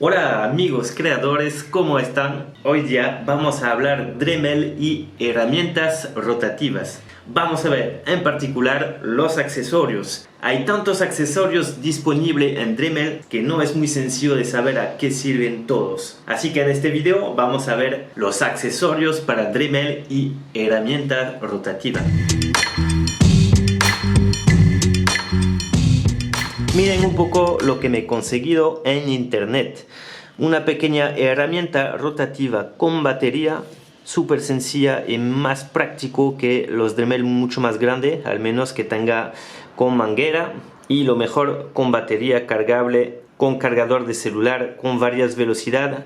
Hola amigos creadores, ¿cómo están? Hoy día vamos a hablar Dremel y herramientas rotativas. Vamos a ver en particular los accesorios. Hay tantos accesorios disponibles en Dremel que no es muy sencillo de saber a qué sirven todos. Así que en este video vamos a ver los accesorios para Dremel y herramientas rotativas. Miren un poco lo que me he conseguido en internet. Una pequeña herramienta rotativa con batería, súper sencilla y más práctico que los Dremel mucho más grande, al menos que tenga con manguera y lo mejor con batería cargable, con cargador de celular, con varias velocidades.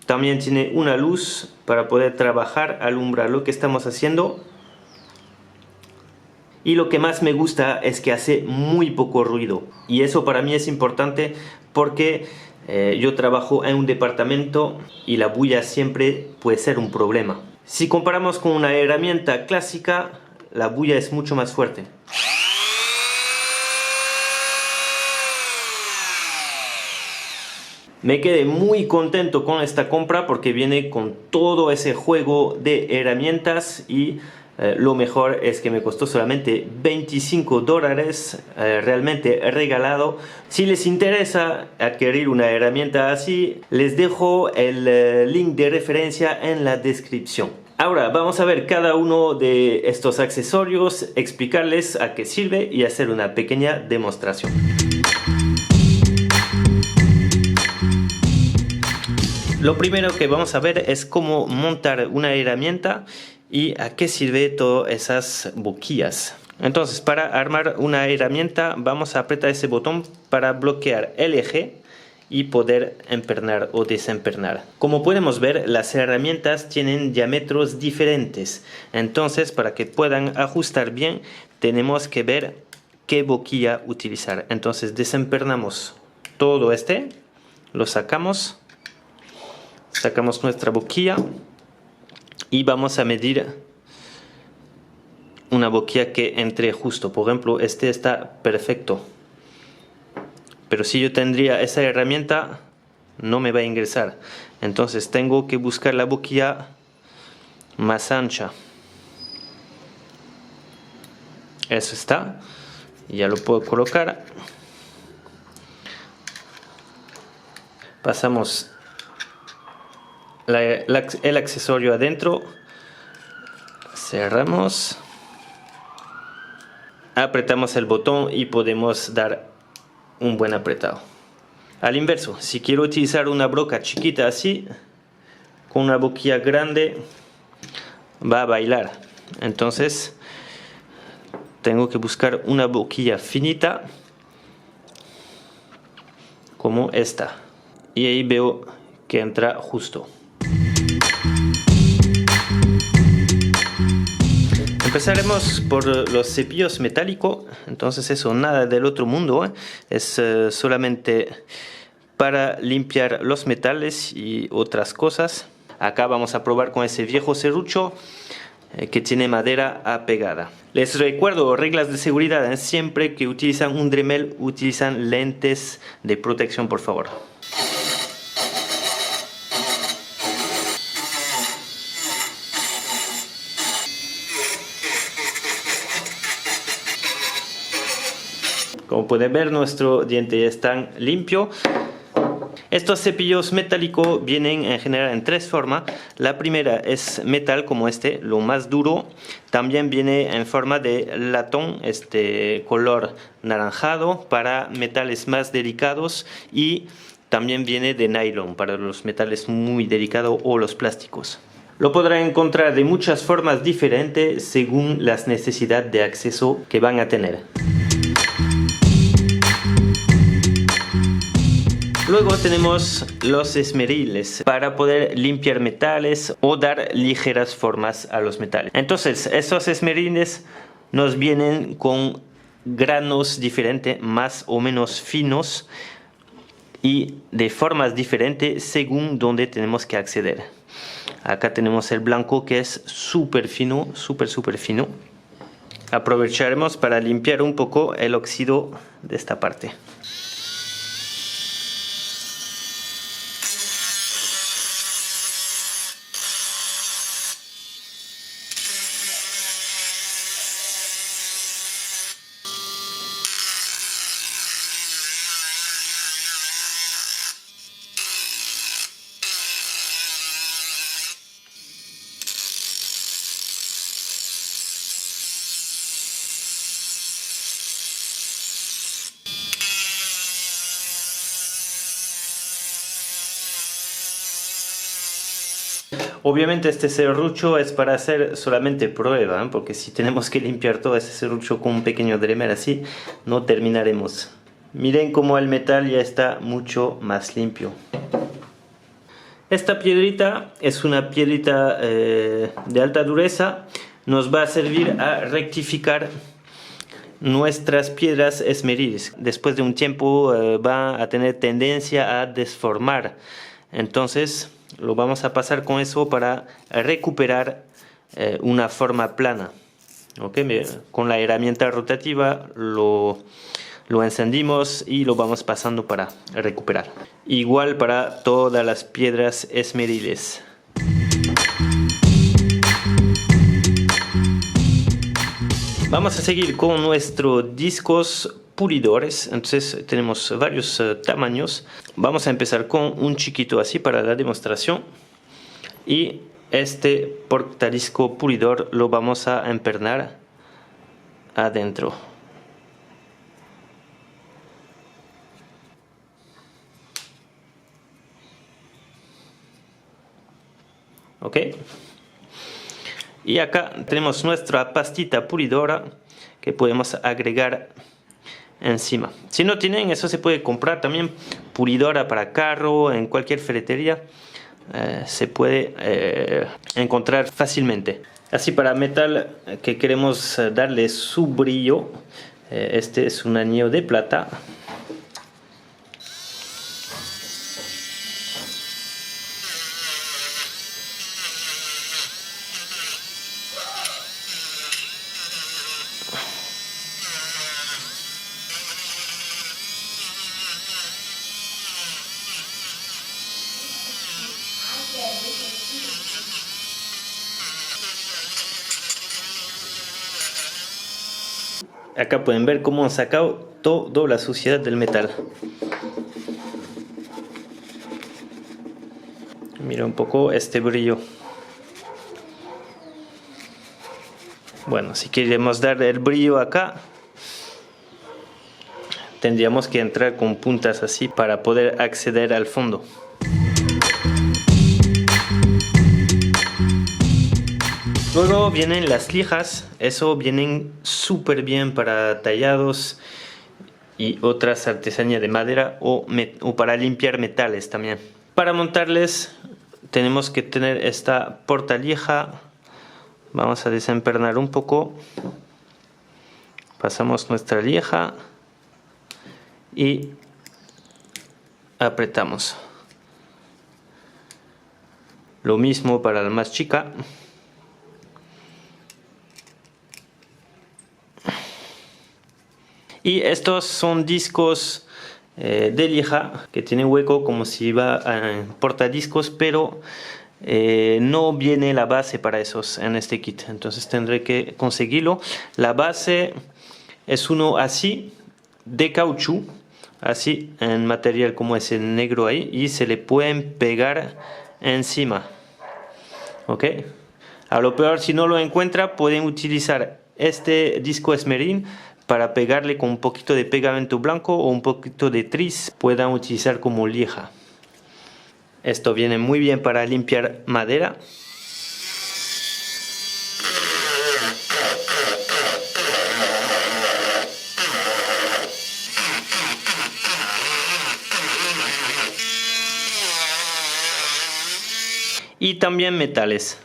También tiene una luz para poder trabajar, alumbrar lo que estamos haciendo. Y lo que más me gusta es que hace muy poco ruido. Y eso para mí es importante porque yo trabajo en un departamento y la bulla siempre puede ser un problema. Si comparamos con una herramienta clásica, la bulla es mucho más fuerte. Me quedé muy contento con esta compra porque viene con todo ese juego de herramientas y lo mejor es que me costó solamente $25, realmente regalado. Si les interesa adquirir una herramienta así, les dejo el link de referencia en la descripción. Ahora vamos a ver cada uno de estos accesorios, explicarles a qué sirve y hacer una pequeña demostración. Lo primero que vamos a ver es cómo montar una herramienta y a qué sirve todas esas boquillas. Entonces, para armar una herramienta vamos a apretar ese botón para bloquear el eje y poder empernar o desempernar. Como podemos ver, las herramientas tienen diámetros diferentes. Entonces, para que puedan ajustar bien, tenemos que ver qué boquilla utilizar. Entonces, desempernamos todo lo sacamos. Sacamos nuestra boquilla y vamos a medir una boquilla que entre justo. Por ejemplo, este está perfecto. Pero si yo tendría esa herramienta, no me va a ingresar. Entonces tengo que buscar la boquilla más ancha. Eso está. Ya lo puedo colocar. Pasamos el accesorio adentro, cerramos, apretamos el botón y podemos dar un buen apretado. Al inverso, si quiero utilizar una broca chiquita así, con una boquilla grande va a bailar. Entonces tengo que buscar una boquilla finita como esta y ahí veo que entra justo. Empezaremos por los cepillos metálicos. Entonces eso nada del otro mundo, es solamente para limpiar los metales y otras cosas. Acá vamos a probar con ese viejo serrucho que tiene madera apegada. Les recuerdo reglas de seguridad, siempre que utilizan un Dremel utilizan lentes de protección, por favor. Como pueden ver, nuestro diente ya está limpio. Estos cepillos metálicos vienen en general en tres formas. La primera es metal como este, lo más duro. También viene en forma de latón, este color naranjado para metales más delicados. Y también viene de nylon para los metales muy delicados o los plásticos. Lo podrán encontrar de muchas formas diferentes según las necesidades de acceso que van a tener. Luego tenemos los esmeriles para poder limpiar metales o dar ligeras formas a los metales. Entonces estos esmeriles nos vienen con granos diferentes, más o menos finos y de formas diferentes según donde tenemos que acceder. Acá tenemos el blanco que es súper fino, súper fino. Aprovecharemos para limpiar un poco el óxido de esta parte. Obviamente este serrucho es para hacer solamente prueba, ¿eh? Porque si tenemos que limpiar todo ese serrucho con un pequeño Dremel así, no terminaremos. Miren cómo el metal ya está mucho más limpio. Esta piedrita es una piedrita de alta dureza. Nos va a servir a rectificar nuestras piedras esmeriles. Después de un tiempo va a tener tendencia a desformar. Entonces lo vamos a pasar con eso para recuperar una forma plana. ¿Okay? Con la herramienta rotativa lo encendimos y lo vamos pasando para recuperar. Igual para todas las piedras esmeriles. Vamos a seguir con nuestros discos pulidores. Entonces tenemos varios tamaños. Vamos a empezar con un chiquito así para la demostración. Y este portadisco pulidor lo vamos a empernar adentro. ¿Ok? Y acá tenemos nuestra pastita pulidora que podemos agregar encima. Si no tienen, eso se puede comprar también, pulidora para carro, en cualquier ferretería se puede encontrar fácilmente. Así para metal que queremos darle su brillo, este es un anillo de plata. Acá pueden ver cómo han sacado toda la suciedad del metal. Mira un poco este brillo. Bueno, si queremos dar el brillo acá, tendríamos que entrar con puntas así para poder acceder al fondo. Luego vienen las lijas, eso vienen súper bien para tallados y otras artesanías de madera o para limpiar metales también. Para montarles tenemos que tener esta portalija. Vamos a desempernar un poco. Pasamos nuestra lija y apretamos. Lo mismo para la más chica. Y estos son discos de lija que tienen hueco como si iba en portadiscos, pero no viene la base para esos en este kit. Entonces tendré que conseguirlo. La base es uno así de caucho, así en material como ese negro ahí, y se le pueden pegar encima. ¿Ok? A lo peor, si no lo encuentra, pueden utilizar este disco esmerín para pegarle con un poquito de pegamento blanco o un poquito de tris, puedan utilizar como lija. Esto viene muy bien para limpiar madera. Y también metales.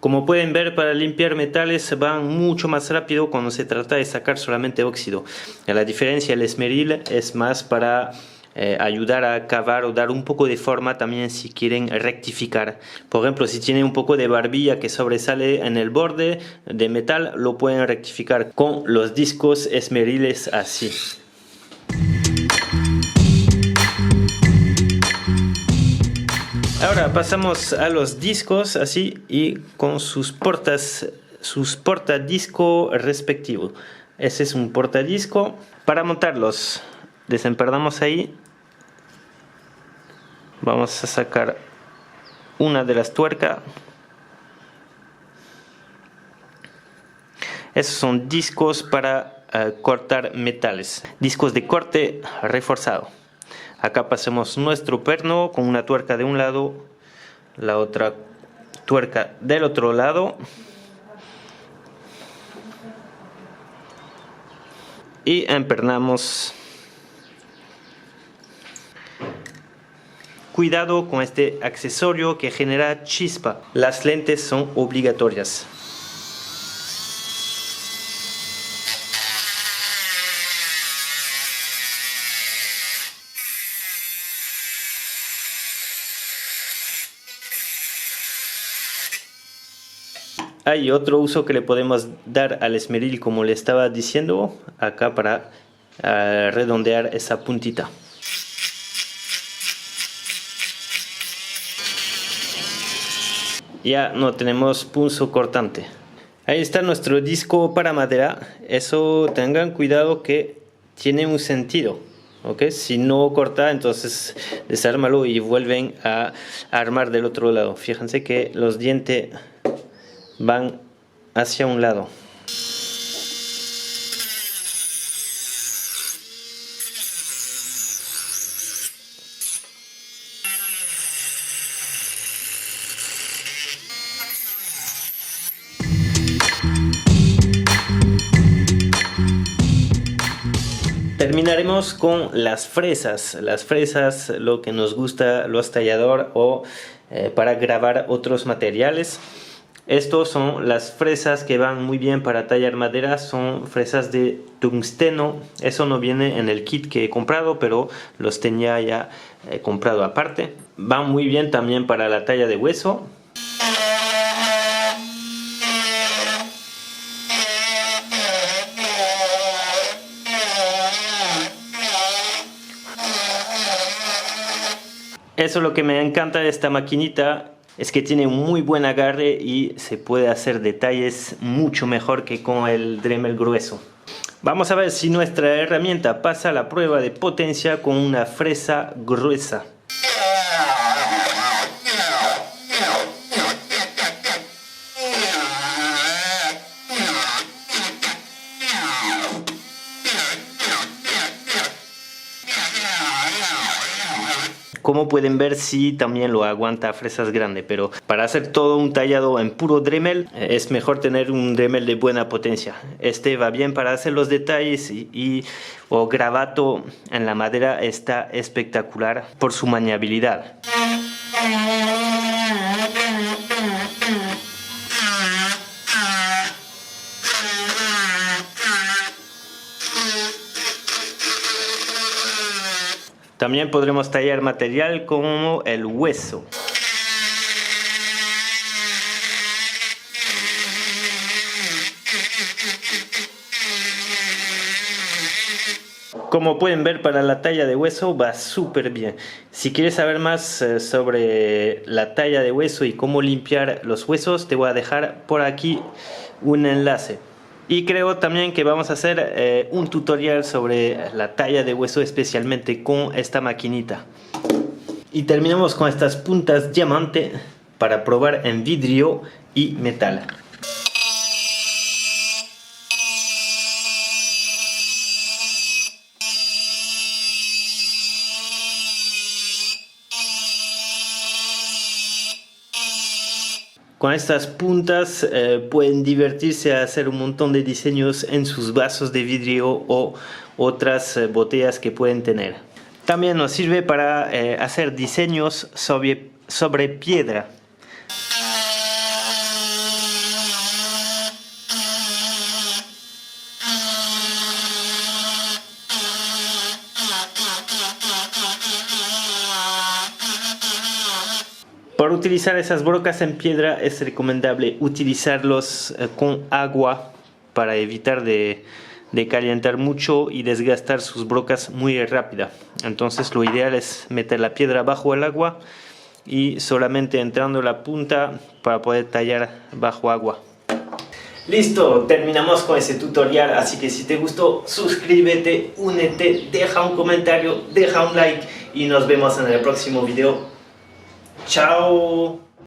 Como pueden ver, para limpiar metales van mucho más rápido cuando se trata de sacar solamente óxido. A la diferencia, el esmeril es más para ayudar a acabar o dar un poco de forma también si quieren rectificar. Por ejemplo, si tienen un poco de barbilla que sobresale en el borde de metal, lo pueden rectificar con los discos esmeriles así. Ahora pasamos a los discos así y con sus portadisco respectivos. Ese es un portadisco. Para montarlos, desempernamos ahí. Vamos a sacar una de las tuercas. Esos son discos para cortar metales. Discos de corte reforzado. Acá pasemos nuestro perno con una tuerca de un lado, la otra tuerca del otro lado. Y empernamos. Cuidado con este accesorio que genera chispa. Las lentes son obligatorias. Hay otro uso que le podemos dar al esmeril, como le estaba diciendo, acá para redondear esa puntita. Ya no tenemos punzo cortante. Ahí está nuestro disco para madera. Eso tengan cuidado que tiene un sentido. ¿Okay? Si no corta, entonces desármalo y vuelven a armar del otro lado. Fíjense que los dientes van hacia un lado. Terminaremos con las fresas. Las fresas, lo que nos gusta los talladores o para grabar otros materiales. Estos son las fresas que van muy bien para tallar madera, son fresas de tungsteno. Eso no viene en el kit que he comprado, pero los tenía ya comprado aparte. Van muy bien también para la talla de hueso. Eso es lo que me encanta de esta maquinita. Es que tiene un muy buen agarre y se puede hacer detalles mucho mejor que con el Dremel grueso. Vamos a ver si nuestra herramienta pasa la prueba de potencia con una fresa gruesa. Como pueden ver, sí también lo aguanta fresas grande, pero para hacer todo un tallado en puro Dremel es mejor tener un Dremel de buena potencia. Este va bien para hacer los detalles o gravato en la madera, está espectacular por su maniabilidad. También podremos tallar material como el hueso. Como pueden ver, para la talla de hueso va súper bien. Si quieres saber más sobre la talla de hueso y cómo limpiar los huesos, te voy a dejar por aquí un enlace. Y creo también que vamos a hacer un tutorial sobre la talla de hueso, especialmente con esta maquinita. Y terminamos con estas puntas diamante para probar en vidrio y metal. Con estas puntas pueden divertirse a hacer un montón de diseños en sus vasos de vidrio o otras botellas que pueden tener. También nos sirve para hacer diseños sobre piedra. Para utilizar esas brocas en piedra es recomendable utilizarlos con agua para evitar de calentar mucho y desgastar sus brocas muy rápida. Entonces lo ideal es meter la piedra bajo el agua y solamente entrando la punta para poder tallar bajo agua. Listo, terminamos con ese tutorial, así que si te gustó, suscríbete, únete, deja un comentario, deja un like y nos vemos en el próximo video. Chao.